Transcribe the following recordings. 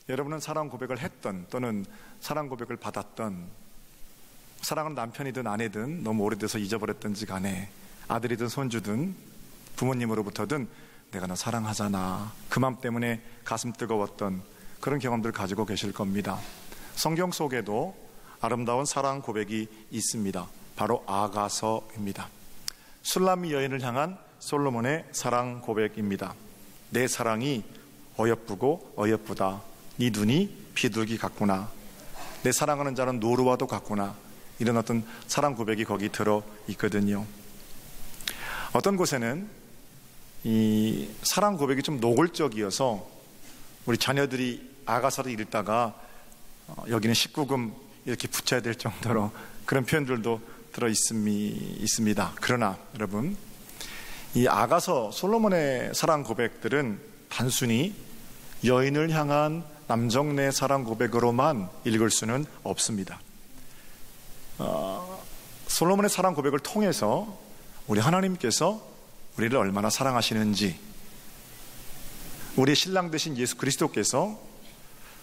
여러분은 사랑 고백을 했던 또는 사랑 고백을 받았던, 사랑하는 남편이든 아내든 너무 오래돼서 잊어버렸던지 간에 아들이든 손주든 부모님으로부터든 내가 너 사랑하잖아, 그 맘 때문에 가슴 뜨거웠던 그런 경험들 가지고 계실 겁니다. 성경 속에도 아름다운 사랑 고백이 있습니다. 바로 아가서입니다. 술람미 여인을 향한 솔로몬의 사랑 고백입니다. 내 사랑이 어여쁘고 어여쁘다. 네 눈이 비둘기 같구나. 내 사랑하는 자는 노루와도 같구나. 이런 어떤 사랑 고백이 거기 들어 있거든요. 어떤 곳에는 이 사랑 고백이 좀 노골적이어서 우리 자녀들이 아가서를 읽다가 여기는 19금 이렇게 붙여야 될 정도로 그런 표현들도 들어 있습니다. 그러나 여러분, 이 아가서 솔로몬의 사랑 고백들은 단순히 여인을 향한 남정네 사랑 고백으로만 읽을 수는 없습니다. 솔로몬의 사랑 고백을 통해서 우리 하나님께서 우리를 얼마나 사랑하시는지, 우리의 신랑 되신 예수 그리스도께서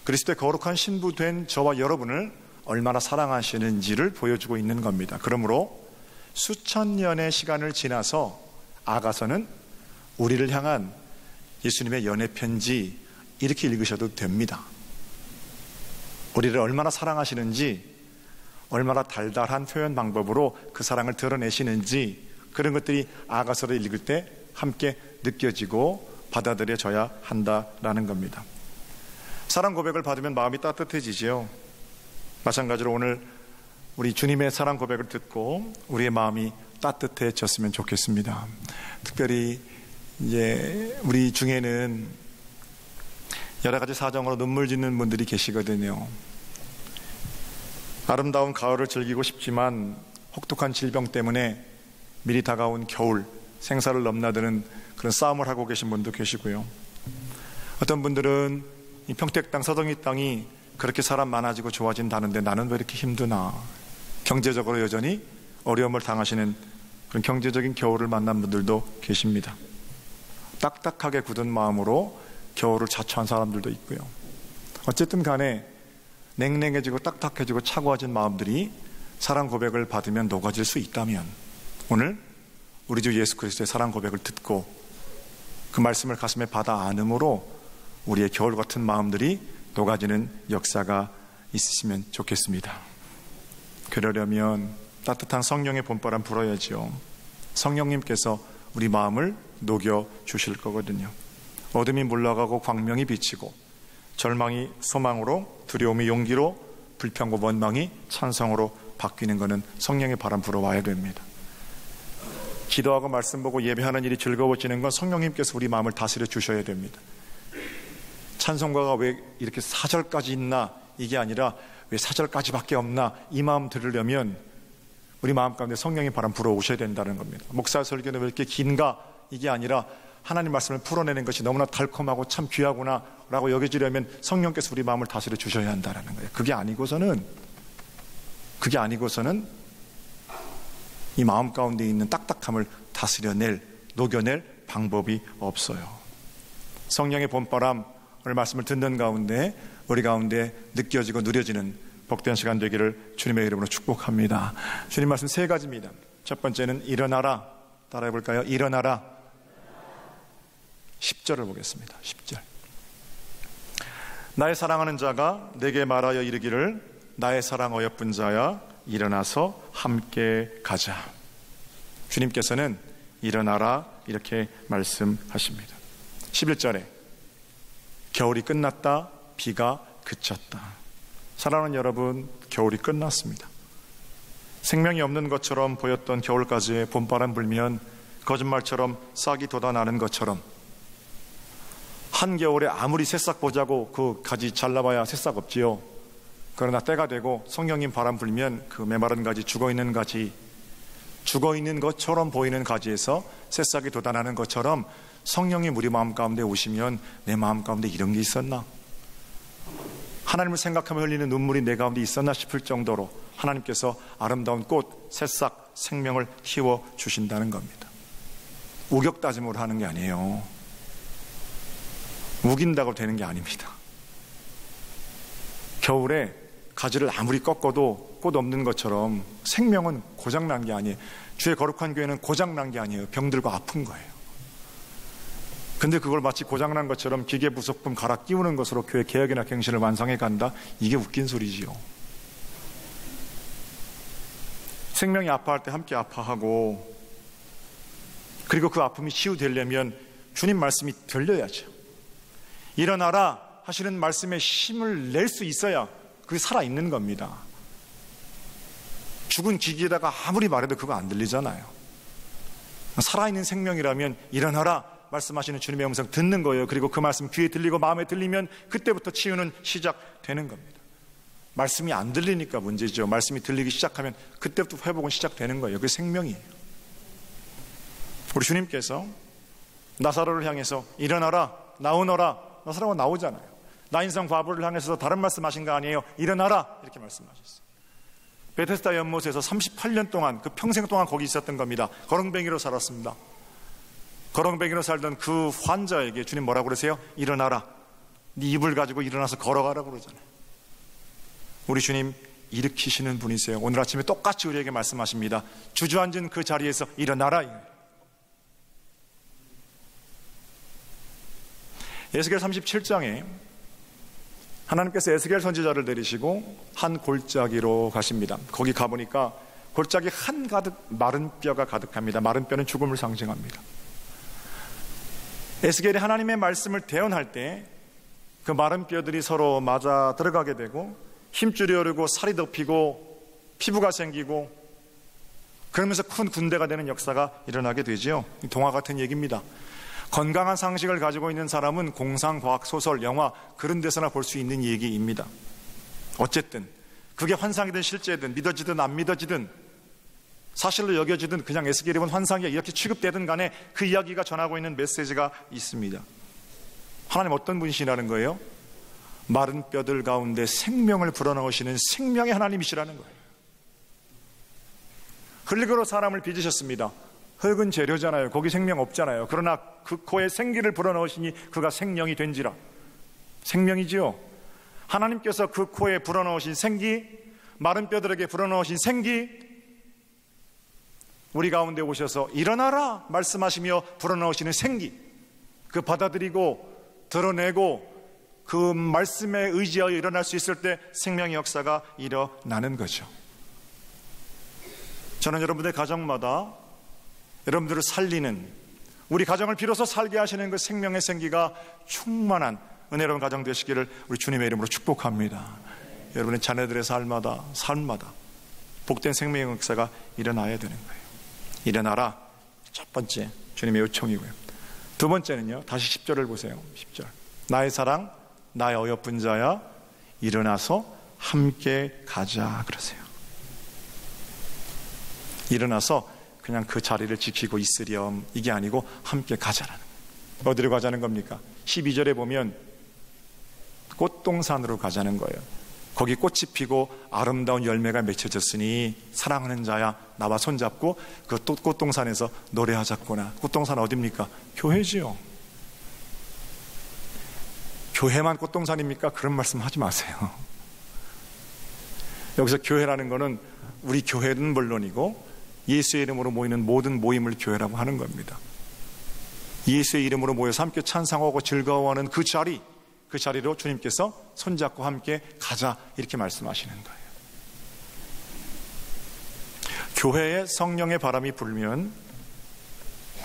그리스도의 거룩한 신부 된 저와 여러분을 얼마나 사랑하시는지를 보여주고 있는 겁니다. 그러므로 수천 년의 시간을 지나서 아가서는 우리를 향한 예수님의 연애 편지, 이렇게 읽으셔도 됩니다. 우리를 얼마나 사랑하시는지, 얼마나 달달한 표현 방법으로 그 사랑을 드러내시는지, 그런 것들이 아가서를 읽을 때 함께 느껴지고 받아들여져야 한다라는 겁니다. 사랑 고백을 받으면 마음이 따뜻해지죠. 마찬가지로 오늘 우리 주님의 사랑 고백을 듣고 우리의 마음이 따뜻해졌으면 좋겠습니다. 특별히 이제 우리 중에는 여러 가지 사정으로 눈물 짓는 분들이 계시거든요. 아름다운 가을을 즐기고 싶지만 혹독한 질병 때문에 미리 다가온 겨울, 생사를 넘나드는 그런 싸움을 하고 계신 분도 계시고요. 어떤 분들은 이 평택 땅, 서동이 땅이 그렇게 사람 많아지고 좋아진다는데 나는 왜 이렇게 힘드나, 경제적으로 여전히 어려움을 당하시는 그런 경제적인 겨울을 만난 분들도 계십니다. 딱딱하게 굳은 마음으로 겨울을 자초한 사람들도 있고요. 어쨌든 간에 냉랭해지고 딱딱해지고 차가워진 마음들이 사랑 고백을 받으면 녹아질 수 있다면, 오늘 우리 주 예수 그리스도의 사랑 고백을 듣고 그 말씀을 가슴에 받아 안음으로 우리의 겨울 같은 마음들이 녹아지는 역사가 있으시면 좋겠습니다. 그러려면 따뜻한 성령의 봄바람 불어야지요. 성령님께서 우리 마음을 녹여 주실 거거든요. 어둠이 물러가고 광명이 비치고, 절망이 소망으로, 두려움이 용기로, 불평과 원망이 찬성으로 바뀌는 것은 성령의 바람 불어와야 됩니다. 기도하고 말씀 보고 예배하는 일이 즐거워지는 건 성령님께서 우리 마음을 다스려 주셔야 됩니다. 찬송가가 왜 이렇게 4절까지 있나, 이게 아니라 왜 4절까지밖에 없나, 이 마음 들으려면 우리 마음 가운데 성령의 바람 불어오셔야 된다는 겁니다. 목사 설교는 왜 이렇게 긴가, 이게 아니라 하나님 말씀을 풀어내는 것이 너무나 달콤하고 참 귀하구나 라고 여겨지려면 성령께서 우리 마음을 다스려 주셔야 한다는 거예요. 그게 아니고서는 이 마음 가운데 있는 딱딱함을 다스려낼, 녹여낼 방법이 없어요. 성령의 봄바람, 오늘 말씀을 듣는 가운데 우리 가운데 느껴지고 누려지는 복된 시간 되기를 주님의 이름으로 축복합니다. 주님 말씀 3가지입니다. 첫 번째는 일어나라. 따라해 볼까요? 일어나라. 10절을 보겠습니다. 10절. 나의 사랑하는 자가 내게 말하여 이르기를, 나의 사랑 어여쁜 자야, 일어나서 함께 가자. 주님께서는 일어나라 이렇게 말씀하십니다. 11절에 겨울이 끝났다, 비가 그쳤다. 사랑하는 여러분, 겨울이 끝났습니다. 생명이 없는 것처럼 보였던 겨울까지의 봄바람 불면 거짓말처럼 싹이 돋아나는 것처럼, 한겨울에 아무리 새싹 보자고 그 가지 잘라봐야 새싹 없지요. 그러나 때가 되고 성령님 바람 불면 그 메마른 가지, 죽어있는 가지, 죽어있는 것처럼 보이는 가지에서 새싹이 돋아나는 것처럼 성령님 우리 마음 가운데 오시면 내 마음 가운데 이런 게 있었나? 하나님을 생각하며 흘리는 눈물이 내 가운데 있었나 싶을 정도로 하나님께서 아름다운 꽃, 새싹, 생명을 키워주신다는 겁니다. 우격다짐으로 하는 게 아니에요. 우긴다고 되는 게 아닙니다. 겨울에 가지를 아무리 꺾어도 꽃 없는 것처럼 생명은 고장난 게 아니에요. 주의 거룩한 교회는 고장난 게 아니에요. 병들고 아픈 거예요. 근데 그걸 마치 고장난 것처럼 기계 부속품 갈아 끼우는 것으로 교회 개혁이나 갱신을 완성해 간다? 이게 웃긴 소리지요. 생명이 아파할 때 함께 아파하고, 그리고 그 아픔이 치유되려면 주님 말씀이 들려야죠. 일어나라 하시는 말씀에 힘을 낼 수 있어야 그게 살아있는 겁니다. 죽은 기계에다가 아무리 말해도 그거 안 들리잖아요. 살아있는 생명이라면 일어나라 말씀하시는 주님의 음성 듣는 거예요. 그리고 그 말씀 귀에 들리고 마음에 들리면 그때부터 치유는 시작되는 겁니다. 말씀이 안 들리니까 문제죠. 말씀이 들리기 시작하면 그때부터 회복은 시작되는 거예요. 그게 생명이에요. 우리 주님께서 나사로를 향해서 일어나라 나오너라, 나사로가 나오잖아요. 나인성 과부를 향해서 다른 말씀하신 거 아니에요. 일어나라 이렇게 말씀하셨어요. 베데스다 연못에서 38년 동안, 그 평생 동안 거기 있었던 겁니다. 거렁뱅이로 살았습니다. 거렁뱅이로 살던 그 환자에게 주님 뭐라고 그러세요? 일어나라. 네 입을 가지고 일어나서 걸어가라고 그러잖아요. 우리 주님 일으키시는 분이세요. 오늘 아침에 똑같이 우리에게 말씀하십니다. 주저앉은 그 자리에서 일어나라. 에스겔 37장에 하나님께서 에스겔 선지자를 내리시고 한 골짜기로 가십니다. 거기 가보니까 골짜기 한가득 마른 뼈가 가득합니다. 마른 뼈는 죽음을 상징합니다. 에스겔이 하나님의 말씀을 대언할 때 그 마른 뼈들이 서로 맞아 들어가게 되고 힘줄이 오르고 살이 덮이고 피부가 생기고 그러면서 큰 군대가 되는 역사가 일어나게 되지요. 동화 같은 얘기입니다. 건강한 상식을 가지고 있는 사람은 공상, 과학, 소설, 영화 그런 데서나 볼 수 있는 얘기입니다. 어쨌든 그게 환상이든 실제든 믿어지든 안 믿어지든 사실로 여겨지든 그냥 에스겔이 본 환상이야 이렇게 취급되든 간에 그 이야기가 전하고 있는 메시지가 있습니다. 하나님 어떤 분이시라는 거예요? 마른 뼈들 가운데 생명을 불어넣으시는 생명의 하나님이시라는 거예요. 흙으로 사람을 빚으셨습니다. 흙은 재료잖아요. 거기 생명 없잖아요. 그러나 그 코에 생기를 불어넣으시니 그가 생명이 된지라. 생명이지요. 하나님께서 그 코에 불어넣으신 생기, 마른 뼈들에게 불어넣으신 생기, 우리 가운데 오셔서 일어나라 말씀하시며 불어넣으시는 생기, 그 받아들이고 드러내고 그 말씀에 의지하여 일어날 수 있을 때 생명의 역사가 일어나는 거죠. 저는 여러분의 가정마다 여러분들을 살리는, 우리 가정을 비로소 살게 하시는 그 생명의 생기가 충만한 은혜로운 가정 되시기를 우리 주님의 이름으로 축복합니다. 여러분의 자녀들의 삶마다 복된 생명의 역사가 일어나야 되는 거예요. 일어나라, 첫 번째 주님의 요청이고요. 두 번째는요, 다시 10절을 보세요. 10절. 나의 사랑, 나의 어여쁜 자야, 일어나서 함께 가자 그러세요. 일어나서 그냥 그 자리를 지키고 있으렴 이게 아니고 함께 가자라는 거예요. 어디로 가자는 겁니까? 12절에 보면 꽃동산으로 가자는 거예요. 거기 꽃이 피고 아름다운 열매가 맺혀졌으니 사랑하는 자야 나와 손잡고 그 꽃동산에서 노래하자꾸나. 꽃동산 어디입니까? 교회지요. 교회만 꽃동산입니까? 그런 말씀 하지 마세요. 여기서 교회라는 거는 우리 교회는 물론이고 예수의 이름으로 모이는 모든 모임을 교회라고 하는 겁니다. 예수의 이름으로 모여서 함께 찬양하고 즐거워하는 그 자리로 주님께서 손잡고 함께 가자 이렇게 말씀하시는 거예요. 교회에 성령의 바람이 불면,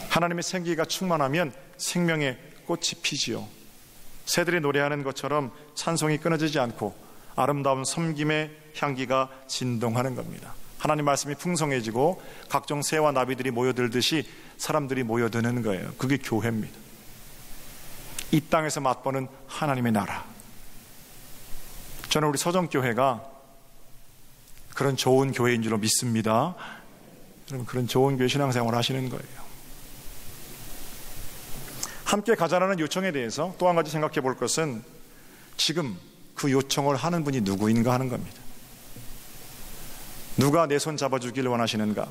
하나님의 생기가 충만하면 생명의 꽃이 피지요. 새들이 노래하는 것처럼 찬송이 끊어지지 않고 아름다운 섬김의 향기가 진동하는 겁니다. 하나님 말씀이 풍성해지고 각종 새와 나비들이 모여들듯이 사람들이 모여드는 거예요. 그게 교회입니다. 이 땅에서 맛보는 하나님의 나라. 저는 우리 서정교회가 그런 좋은 교회인 줄로 믿습니다. 여러분, 그런 좋은 교회 신앙생활을 하시는 거예요. 함께 가자라는 요청에 대해서 또 한 가지 생각해 볼 것은 지금 그 요청을 하는 분이 누구인가 하는 겁니다. 누가 내 손 잡아주길 원하시는가?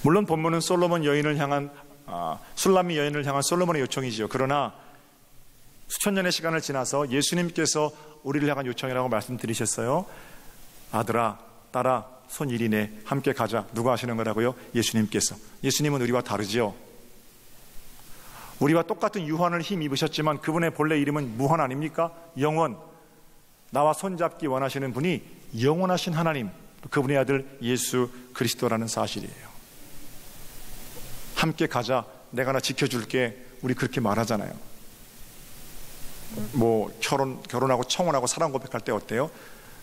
물론 본문은 술람미 여인을 향한 솔로몬의 요청이지요. 그러나 수천 년의 시간을 지나서 예수님께서 우리를 향한 요청이라고 말씀드리셨어요. 아들아, 딸아, 손 이리네, 함께 가자. 누가 하시는 거라고요? 예수님께서. 예수님은 우리와 다르지요. 우리와 똑같은 유한을 힘입으셨지만 그분의 본래 이름은 무한 아닙니까? 영원. 나와 손잡기 원하시는 분이 영원하신 하나님, 그분의 아들 예수 그리스도라는 사실이에요. 함께 가자, 내가 나 지켜줄게, 우리 그렇게 말하잖아요. 뭐 결혼하고 청혼하고 사랑 고백할 때 어때요?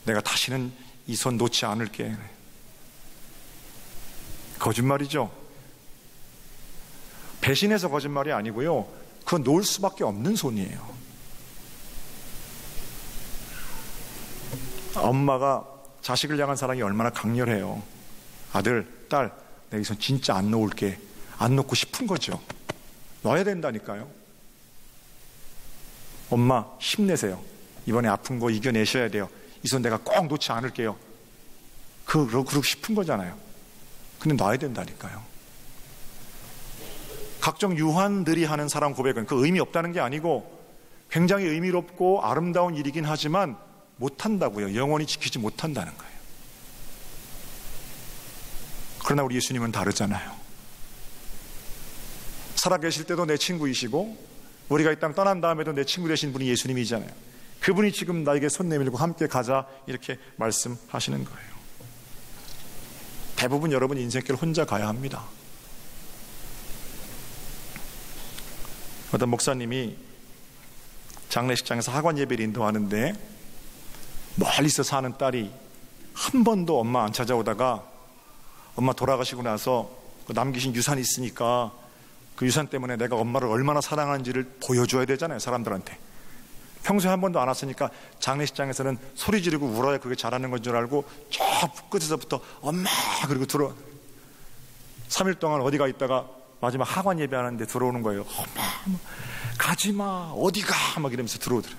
내가 다시는 이 손 놓지 않을게. 거짓말이죠. 배신해서 거짓말이 아니고요, 그건 놓을 수밖에 없는 손이에요. 엄마가 자식을 향한 사랑이 얼마나 강렬해요. 아들, 딸, 내가 이 손 진짜 안 놓을게. 안 놓고 싶은 거죠. 놔야 된다니까요. 엄마 힘내세요. 이번에 아픈 거 이겨내셔야 돼요. 이 손 내가 꼭 놓지 않을게요. 그러고 싶은 거잖아요. 근데 놔야 된다니까요. 각종 유한들이 하는 사랑 고백은 그 의미 없다는 게 아니고 굉장히 의미롭고 아름다운 일이긴 하지만 못한다고요. 영원히 지키지 못한다는 거예요. 그러나 우리 예수님은 다르잖아요. 살아계실 때도 내 친구이시고 우리가 이 땅 떠난 다음에도 내 친구 되신 분이 예수님이잖아요. 그분이 지금 나에게 손 내밀고 함께 가자 이렇게 말씀하시는 거예요. 대부분 여러분 인생길 혼자 가야 합니다. 어떤 목사님이 장례식장에서 학원 예배를 인도하는데 멀리서 사는 딸이 한 번도 엄마 안 찾아오다가 엄마 돌아가시고 나서 남기신 유산이 있으니까 그 유산 때문에 내가 엄마를 얼마나 사랑하는지를 보여줘야 되잖아요, 사람들한테. 평소에 한 번도 안 왔으니까 장례식장에서는 소리 지르고 울어야 그게 잘하는 건 줄 알고 저 끝에서부터 엄마 그리고 3일 동안 어디가 있다가 마지막 학원 예배하는데 들어오는 거예요. 엄마 가지마 어디가 막 이러면서 들어오더래요.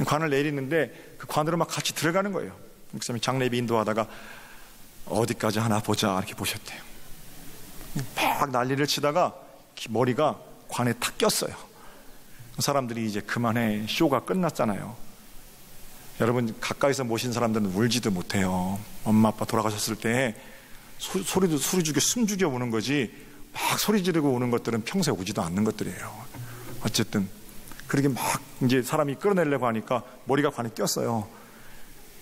관을 내리는데 그 관으로 막 같이 들어가는 거예요. 목사님이 장례비 인도하다가 어디까지 하나 보자 이렇게 보셨대요. 막 난리를 치다가 머리가 관에 탁 꼈어요. 사람들이 이제 그만해, 쇼가 끝났잖아요. 여러분 가까이서 모신 사람들은 울지도 못해요. 엄마 아빠 돌아가셨을 때 소리 죽여 숨 죽여 우는 거지 막 소리 지르고 우는 것들은 평소에 우지도 않는 것들이에요. 어쨌든 그렇게 막 이제 사람이 끌어내려고 하니까 머리가 관에 꼈어요.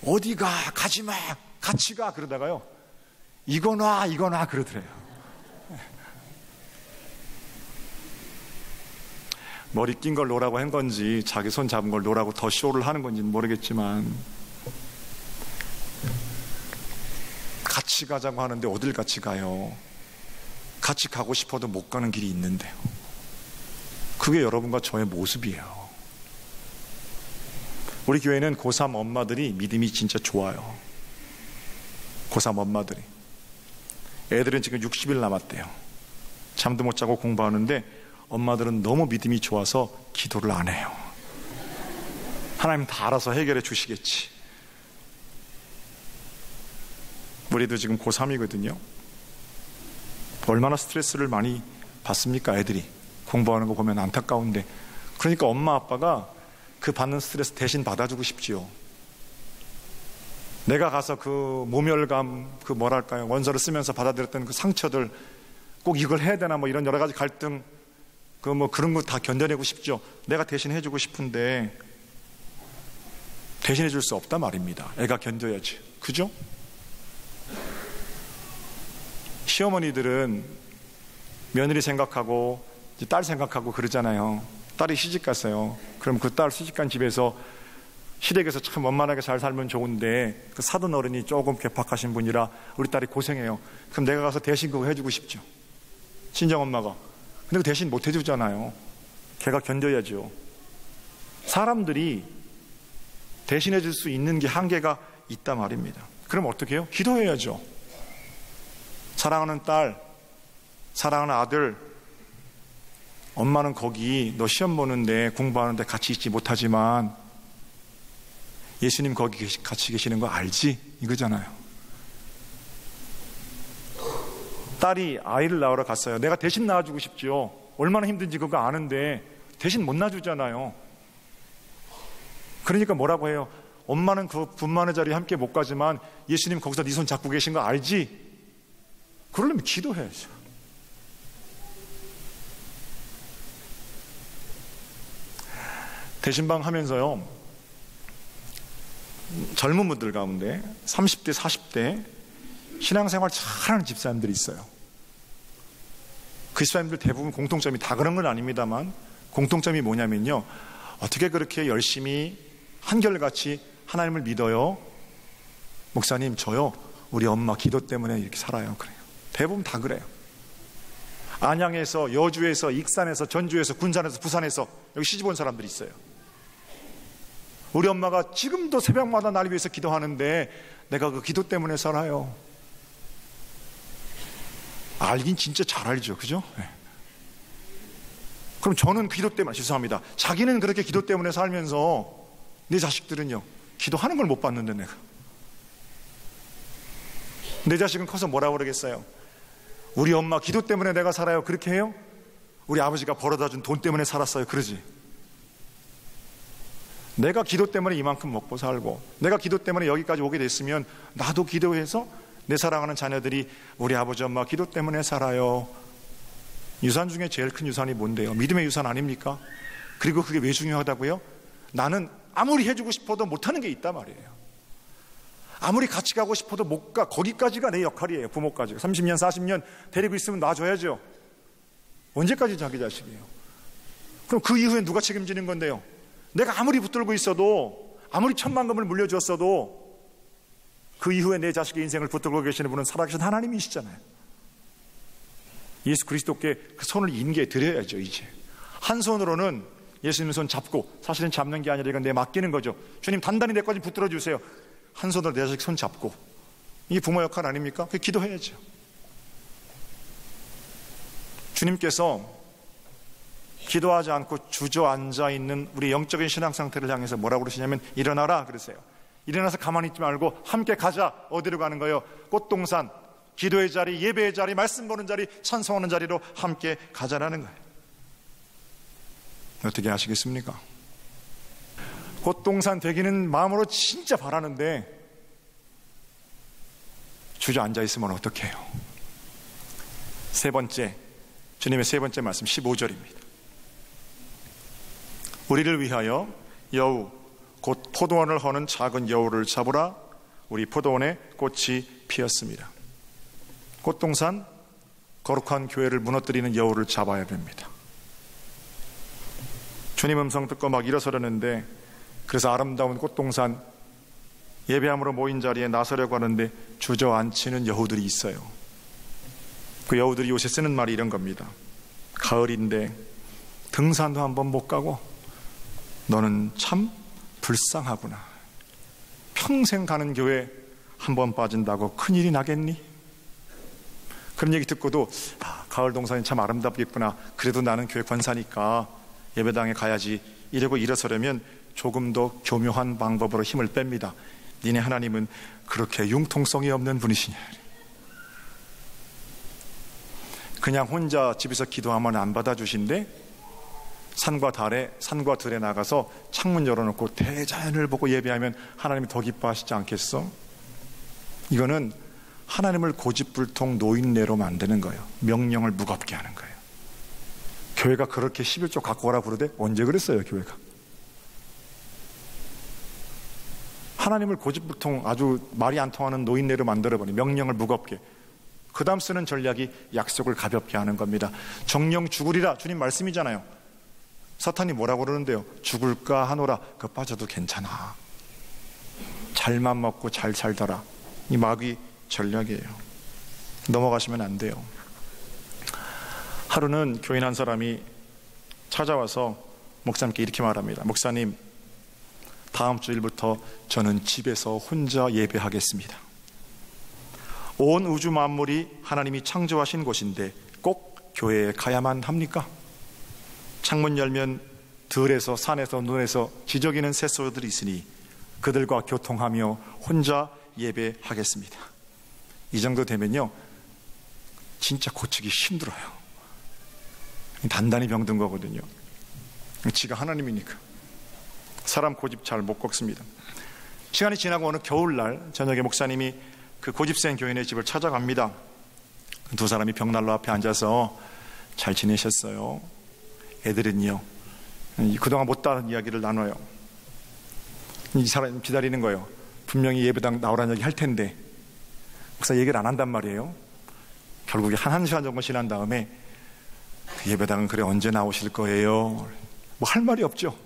어디가 가지마 같이 가 그러다가요 이거 놔 그러더래요. 머리 낀 걸 놓으라고 한 건지 자기 손 잡은 걸 놓으라고 더 쇼를 하는 건지는 모르겠지만 같이 가자고 하는데 어딜 같이 가요? 같이 가고 싶어도 못 가는 길이 있는데요. 그게 여러분과 저의 모습이에요. 우리 교회는 고3 엄마들이 믿음이 진짜 좋아요. 고3 엄마들이. 애들은 지금 60일 남았대요. 잠도 못 자고 공부하는데 엄마들은 너무 믿음이 좋아서 기도를 안 해요. 하나님 다 알아서 해결해 주시겠지. 우리도 지금 고3이거든요. 얼마나 스트레스를 많이 받습니까, 애들이. 공부하는 거 보면 안타까운데. 그러니까 엄마 아빠가 그 받는 스트레스 대신 받아주고 싶지요. 내가 가서 그 모멸감, 그 뭐랄까요, 원서를 쓰면서 받아들였던 그 상처들, 꼭 이걸 해야 되나 뭐 이런 여러 가지 갈등, 그 뭐 그런 거 다 견뎌내고 싶죠. 내가 대신 해주고 싶은데 대신해 줄 수 없단 말입니다. 애가 견뎌야지. 그죠? 시어머니들은 며느리 생각하고 딸 생각하고 그러잖아요. 딸이 시집 갔어요. 그럼 그 딸 시집 간 집에서 시댁에서 참 원만하게 잘 살면 좋은데 그 사돈 어른이 조금 괴팍하신 분이라 우리 딸이 고생해요. 그럼 내가 가서 대신 그거 해주고 싶죠. 친정엄마가. 근데 그 대신 못 해주잖아요. 걔가 견뎌야죠. 사람들이 대신해 줄 수 있는 게 한계가 있단 말입니다. 그럼 어떻게 해요? 기도해야죠. 사랑하는 딸, 사랑하는 아들, 엄마는 거기 너 시험 보는데 공부하는데 같이 있지 못하지만 예수님 거기 같이 계시는 거 알지? 이거잖아요. 딸이 아이를 낳으러 갔어요. 내가 대신 낳아주고 싶지요. 얼마나 힘든지 그거 아는데 대신 못 낳아주잖아요. 그러니까 뭐라고 해요? 엄마는 그 분만의 자리에 함께 못 가지만 예수님 거기서 네 손 잡고 계신 거 알지? 그러려면 기도해야죠. 대신방 하면서요, 젊은 분들 가운데 30대, 40대 신앙생활 잘하는 집사님들이 있어요. 그 집사님들 대부분 공통점이 다 그런 건 아닙니다만 공통점이 뭐냐면요, 어떻게 그렇게 열심히 한결같이 하나님을 믿어요? 목사님, 저요 우리 엄마 기도 때문에 이렇게 살아요. 그래요. 대부분 다 그래요. 안양에서, 여주에서, 익산에서, 전주에서, 군산에서, 부산에서 여기 시집 온 사람들이 있어요. 우리 엄마가 지금도 새벽마다 날 위해서 기도하는데 내가 그 기도 때문에 살아요. 알긴 진짜 잘 알죠, 그죠? 네. 그럼 저는 기도 때문에, 죄송합니다, 자기는 그렇게 기도 때문에 살면서 내 자식들은요 기도하는 걸 못 봤는데 내가, 내 자식은 커서 뭐라고 그러겠어요? 우리 엄마 기도 때문에 내가 살아요, 그렇게 해요? 우리 아버지가 벌어다 준 돈 때문에 살았어요, 그러지? 내가 기도 때문에 이만큼 먹고 살고, 내가 기도 때문에 여기까지 오게 됐으면 나도 기도해서 내 사랑하는 자녀들이 우리 아버지 엄마 기도 때문에 살아요. 유산 중에 제일 큰 유산이 뭔데요? 믿음의 유산 아닙니까? 그리고 그게 왜 중요하다고요? 나는 아무리 해주고 싶어도 못하는 게 있단 말이에요. 아무리 같이 가고 싶어도 못 가. 거기까지가 내 역할이에요. 부모까지 30년 40년 데리고 있으면 놔줘야죠. 언제까지 자기 자식이에요? 그럼 그 이후엔 누가 책임지는 건데요? 내가 아무리 붙들고 있어도, 아무리 천만금을 물려주었어도 그 이후에 내 자식의 인생을 붙들고 계시는 분은 살아계신 하나님이시잖아요. 예수 그리스도께 그 손을 인계해 드려야죠. 이제 한 손으로는 예수님 손 잡고, 사실은 잡는 게 아니라 이건 내 맡기는 거죠. 주님 단단히 내 거지 붙들어 주세요. 한 손으로 내 자식 손 잡고, 이게 부모 역할 아닙니까? 그 기도해야죠. 주님께서 기도하지 않고 주저앉아 있는 우리 영적인 신앙 상태를 향해서 뭐라고 그러시냐면 일어나라 그러세요. 일어나서 가만히 있지 말고 함께 가자. 어디로 가는 거예요? 꽃동산, 기도의 자리, 예배의 자리, 말씀 보는 자리, 찬송하는 자리로 함께 가자라는 거예요. 어떻게 아시겠습니까? 꽃동산 되기는 마음으로 진짜 바라는데 주저앉아 있으면 어떡해요? 세 번째, 주님의 세 번째 말씀 15절입니다. 우리를 위하여 여우, 곧 포도원을 허는 작은 여우를 잡으라. 우리 포도원에 꽃이 피었습니다. 꽃동산, 거룩한 교회를 무너뜨리는 여우를 잡아야 됩니다. 주님 음성 듣고 막 일어서려는데, 그래서 아름다운 꽃동산 예배함으로 모인 자리에 나서려고 하는데 주저앉히는 여우들이 있어요. 그 여우들이 요새 쓰는 말이 이런 겁니다. 가을인데 등산도 한번 못 가고 너는 참 불쌍하구나. 평생 가는 교회 한번 빠진다고 큰일이 나겠니? 그런 얘기 듣고도 가을 동산이 참 아름답겠구나. 그래도 나는 교회 권사니까 예배당에 가야지. 이러고 일어서려면 조금 더 교묘한 방법으로 힘을 뺍니다. 니네 하나님은 그렇게 융통성이 없는 분이시냐. 그냥 혼자 집에서 기도하면 안 받아주신대? 산과 들에 나가서 창문 열어놓고 대자연을 보고 예배하면 하나님이 더 기뻐하시지 않겠어? 이거는 하나님을 고집불통 노인네로 만드는 거예요. 명령을 무겁게 하는 거예요. 교회가 그렇게 11조 갖고 오라 그러대? 언제 그랬어요, 교회가? 하나님을 고집불통 아주 말이 안 통하는 노인네로 만들어버린, 명령을 무겁게. 그 다음 쓰는 전략이 약속을 가볍게 하는 겁니다. 정령 죽으리라, 주님 말씀이잖아요. 사탄이 뭐라고 그러는데요? 죽을까 하노라. 그거 빠져도 괜찮아. 잘만 먹고 잘 살더라. 이 마귀 전략이에요. 넘어가시면 안 돼요. 하루는 교인 한 사람이 찾아와서 목사님께 이렇게 말합니다. 목사님, 다음 주일부터 저는 집에서 혼자 예배하겠습니다. 온 우주 만물이 하나님이 창조하신 곳인데 꼭 교회에 가야만 합니까? 창문 열면 들에서 산에서 눈에서 지저귀는 새소들이 있으니 그들과 교통하며 혼자 예배하겠습니다. 이 정도 되면요 진짜 고치기 힘들어요. 단단히 병든 거거든요. 지가 하나님이니까. 사람 고집 잘 못 꺾습니다. 시간이 지나고 어느 겨울날 저녁에 목사님이 그 고집센 교인의 집을 찾아갑니다. 두 사람이 벽난로 앞에 앉아서 잘 지내셨어요? 애들은요? 그동안 못다한 이야기를 나눠요. 이 사람 기다리는 거예요. 분명히 예배당 나오라는 얘기 할 텐데 목사 얘기를 안 한단 말이에요. 결국에 한 시간 정도 지난 다음에 그 예배당은 그래 언제 나오실 거예요? 뭐 할 말이 없죠.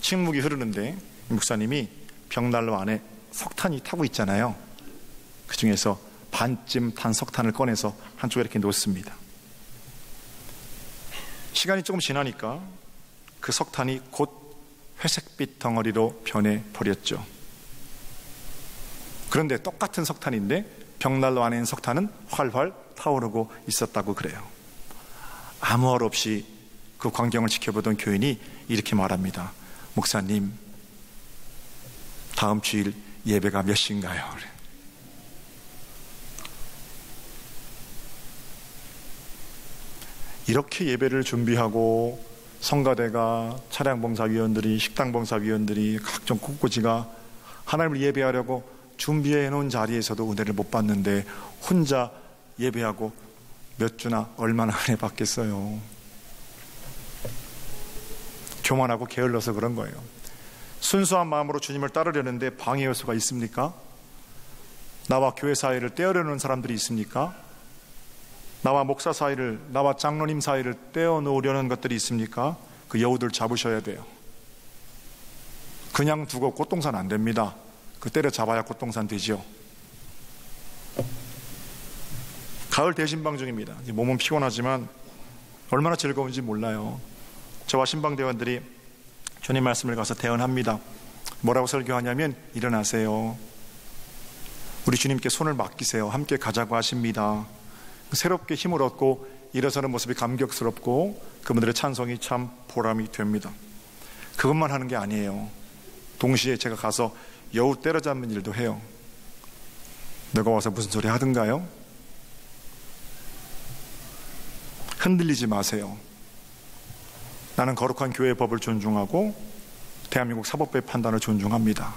침묵이 흐르는데 목사님이 벽난로 안에 석탄이 타고 있잖아요. 그 중에서 반쯤 탄 석탄을 꺼내서 한쪽에 이렇게 놓습니다. 시간이 조금 지나니까 그 석탄이 곧 회색빛 덩어리로 변해버렸죠. 그런데 똑같은 석탄인데 벽난로 안에 있는 석탄은 활활 타오르고 있었다고 그래요. 아무 말 없이 그 광경을 지켜보던 교인이 이렇게 말합니다. 목사님, 다음 주일 예배가 몇 시인가요? 이렇게 예배를 준비하고 성가대가, 차량봉사위원들이, 식당봉사위원들이, 각종 꽃꽂이가 하나님을 예배하려고 준비해 놓은 자리에서도 은혜를 못 받는데 혼자 예배하고 몇 주나 얼마나 은혜 받겠어요. 교만하고 게을러서 그런 거예요. 순수한 마음으로 주님을 따르려는데 방해 요소가 있습니까? 나와 교회 사이를 떼어려는 사람들이 있습니까? 나와 목사 사이를, 나와 장로님 사이를 떼어놓으려는 것들이 있습니까? 그 여우들 잡으셔야 돼요. 그냥 두고 꽃동산 안 됩니다. 그 때려잡아야 꽃동산 되죠. 가을 대신방 중입니다. 몸은 피곤하지만 얼마나 즐거운지 몰라요. 저와 신방대원들이 주님 말씀을 가서 대언합니다. 뭐라고 설교하냐면 일어나세요. 우리 주님께 손을 맡기세요. 함께 가자고 하십니다. 새롭게 힘을 얻고 일어서는 모습이 감격스럽고 그분들의 찬송이 참 보람이 됩니다. 그것만 하는 게 아니에요. 동시에 제가 가서 여우 때려잡는 일도 해요. 너가 와서 무슨 소리 하든가요? 흔들리지 마세요. 나는 거룩한 교회의 법을 존중하고 대한민국 사법부의 판단을 존중합니다.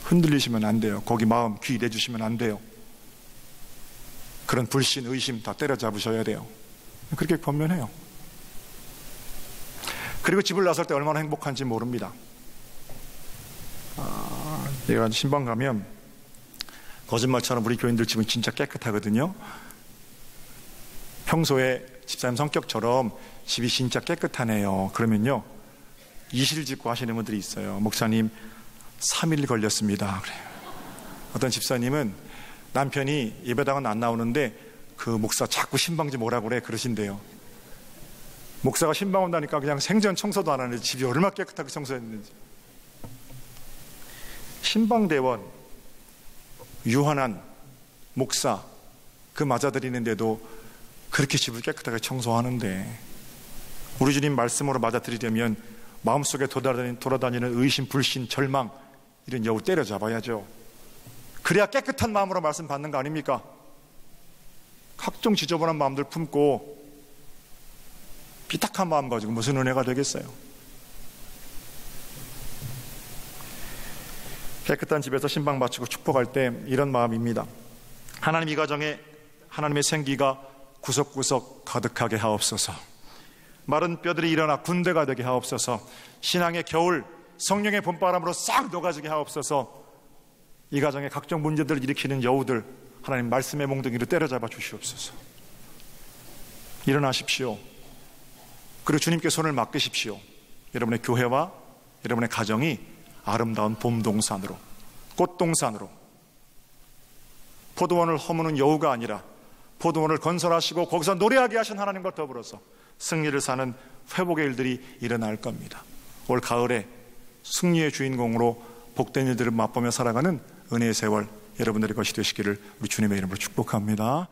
흔들리시면 안 돼요. 거기 마음, 귀 내주시면 안 돼요. 그런 불신, 의심 다 때려잡으셔야 돼요. 그렇게 권면해요. 그리고 집을 나설 때 얼마나 행복한지 모릅니다. 내가 신방 가면 거짓말처럼 우리 교인들 집은 진짜 깨끗하거든요. 평소에 집사님 성격처럼 집이 진짜 깨끗하네요. 그러면요, 이실 짓고 하시는 분들이 있어요. 목사님 3일 걸렸습니다. 그래요. 어떤 집사님은 남편이 예배당은 안 나오는데 그 목사 자꾸 신방 좀 오라고 그래 그러신대요. 목사가 신방 온다니까 그냥 생전 청소도 안 하는데 집이 얼마나 깨끗하게 청소했는지. 신방대원, 유한한 목사 그 맞아들이는데도 그렇게 집을 깨끗하게 청소하는데 우리 주님 말씀으로 맞아들이려면 마음속에 돌아다니는 의심, 불신, 절망 이런 여우 때려잡아야죠. 그래야 깨끗한 마음으로 말씀 받는 거 아닙니까? 각종 지저분한 마음들 품고 삐딱한 마음 가지고 무슨 은혜가 되겠어요? 깨끗한 집에서 신방 마치고 축복할 때 이런 마음입니다. 하나님, 이 가정에 하나님의 생기가 구석구석 가득하게 하옵소서. 마른 뼈들이 일어나 군대가 되게 하옵소서. 신앙의 겨울 성령의 봄바람으로 싹 녹아지게 하옵소서. 이 가정에 각종 문제들을 일으키는 여우들 하나님 말씀의 몽둥이로 때려잡아 주시옵소서. 일어나십시오. 그리고 주님께 손을 맡기십시오. 여러분의 교회와 여러분의 가정이 아름다운 봄동산으로, 꽃동산으로, 포도원을 허무는 여우가 아니라 포도원을 건설하시고 거기서 노래하게 하신 하나님과 더불어서 승리를 사는 회복의 일들이 일어날 겁니다. 올 가을에 승리의 주인공으로 복된 일들을 맛보며 살아가는 은혜의 세월 여러분들의 것이 되시기를 우리 주님의 이름으로 축복합니다.